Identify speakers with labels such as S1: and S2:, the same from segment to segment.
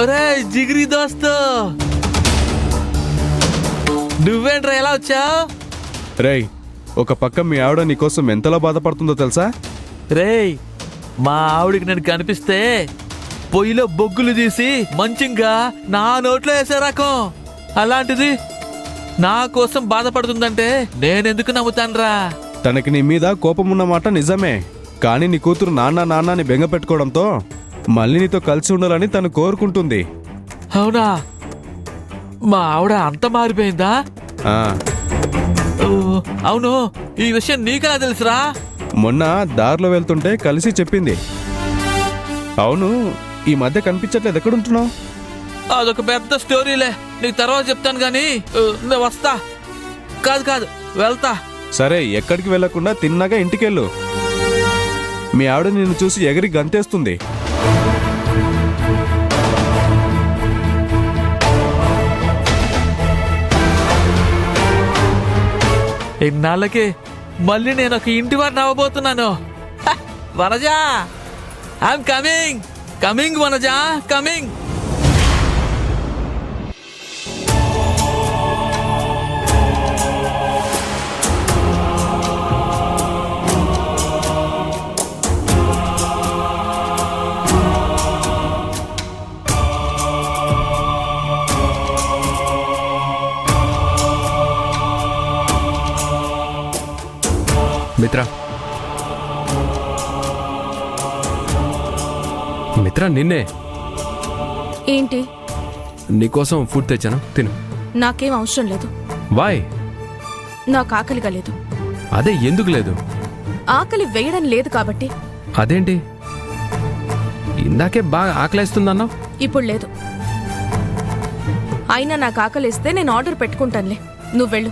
S1: ఒరే జిగిరి దోస్తు, నువ్వేంట్రా ఎలా వచ్చావు?
S2: రేయ్, ఒక పక్క మీ ఆవిడ నీకోసం ఎంతలా బాధపడుతుందో తెలుసా?
S1: రేయ్, మా ఆవిడికి నేను కనిపిస్తే పొయ్యిలో బొగ్గులు తీసి మంచిగా నా నోట్లో వేసే రకం. అలాంటిది నా కోసం బాధపడుతుందంటే నేనెందుకు నమ్ముతానురా?
S2: తనకి నీ మీద కోపం ఉన్నమాట నిజమే, కానీ నీ కూతురు నాన్న నాన్న అని బెంగ పెట్టుకోవడంతో మళ్ళీ నీతో కలిసి ఉండాలని తను కోరుకుంటుంది.
S1: అవునా? మా ఆవిడ అంత మారిపోయిందా?
S2: ఆ,
S1: ఓ, అవును, ఈ విషయం నీకెలా తెలుసురా?
S2: మొన్న దారిలో వెళ్తుంటే కలిసి చెప్పింది. అవును, ఈ మధ్య కనిపించట్లేదు, ఎక్కడుంటున్నావు?
S1: అదొక పెద్ద స్టోరీలే, నీకు తర్వాత చెప్తాను గాని నేను వస్తా. కాదు వెళ్తా.
S2: సరే, ఎక్కడికి వెళ్లకుండా తిన్నాగా ఇంటికెళ్ళు. మీ ఆవిడ నిన్ను చూసి ఎగిరి గంతేస్తుంది.
S1: ఇన్నాళ్ళకి మళ్ళీ నేను ఒక ఇంటి వాడిని అవ్వబోతున్నాను. Vanaja, I'm coming Vanaja, coming.
S3: Mitra నిన్నే.
S4: ఏంటి?
S3: నీకోసం ఫుడ్ తెచ్చాను, తిను.
S4: నాకేం అవసరం లేదు.
S3: వాయ్?
S4: నాకు ఆకలిగా లేదు.
S3: అదే ఎందుకు లేదు?
S4: ఆకలి వేయడం లేదు కాబట్టి.
S3: అదేంటి, ఇందాకే బాగా ఆకలేస్తుందన్నావు.
S4: ఇప్పుడు లేదు. అయినా నాకు ఆకలిస్తే నేను ఆర్డర్ పెట్టుకుంటానులే. నువ్వు వెళ్ళు.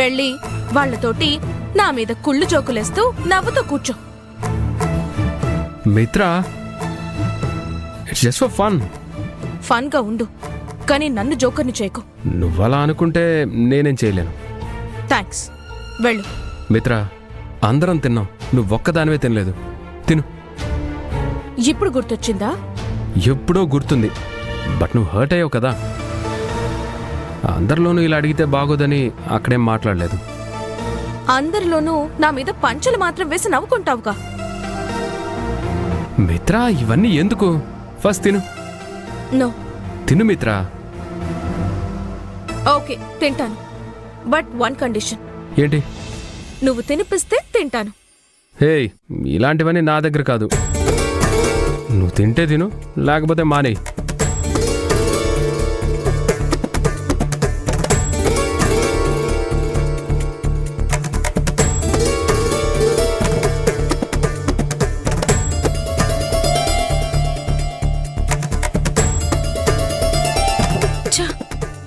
S4: వెళ్ళి వాళ్లతోటి నా మీద కుళ్ళు జోకులేస్తూ నవ్వుతూ కూర్చో.
S3: మిత్ర, it's just for fun.
S4: Fun గా ఉండు, కానీ నన్ను జోకర్ని చేయకు.
S3: నువ్వలా అనుకుంటే నేనేం చేయలేను.
S4: థ్యాంక్స్, వెళ్ళు.
S3: మిత్ర, అందరం తిన్నాం, నువ్వొక్కదానివే తినలేదు. తిను.
S4: ఇప్పుడు గుర్తొచ్చిందా?
S3: ఎప్పుడో గుర్తుంది, బట్ నువ్వు హర్ట్ అయ్యావు కదా. అందరిలోనూ ఇలా అడిగితే బాగోదని అక్కడేం మాట్లాడలేదు.
S4: అందరిలోనూ నా మీద పంచలు మాత్రం వేసి నవ్వుకుంటావుగా.
S3: మిత్ర, ఇవన్నీ ఎందుకు? ఫస్ట్ తిను.
S4: నో.
S3: తిను మిత్ర.
S4: ఓకే, తింటాను, బట్ వన్ కండిషన్.
S3: ఏంటి?
S4: నువ్వు తినిపిస్తే తింటాను.
S3: హే, ఇలాంటివన్నీ నా దగ్గర కాదు. నువ్వు తింటే తిను, లేకపోతే మానేయ్.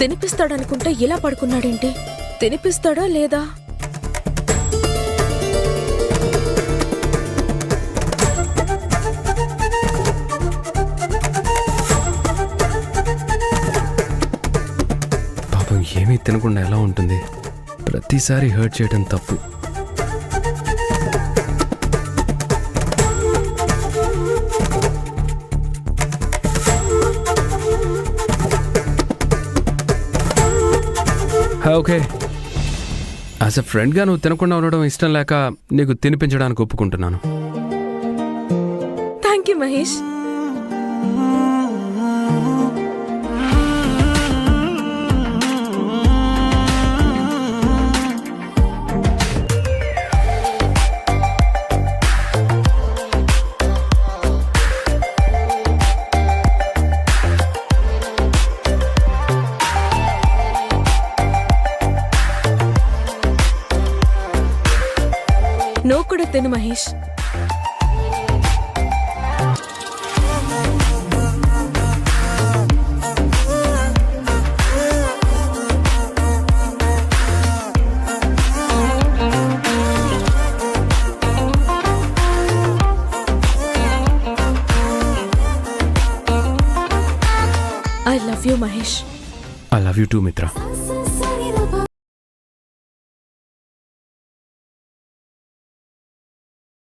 S4: తినిపిస్తాడనుకుంటే ఇలా పడుకున్నాడేంటి? తినిపిస్తాడా లేదా?
S3: పాపం ఏమీ తినకుండా ఎలా ఉంటుంది? ప్రతిసారి హర్ట్ చేయడం తప్పు. ఓకే, యాజ్ అ ఫ్రెండ్గా నువ్వు తినకుండా ఉండడం ఇష్టం లేక నీకు తినిపించడానికి ఒప్పుకుంటున్నాను.
S4: Thank you Mahesh. నువ్వు కూడా తిను Mahesh. I love you, Mahesh.
S3: I love you too, Mitra.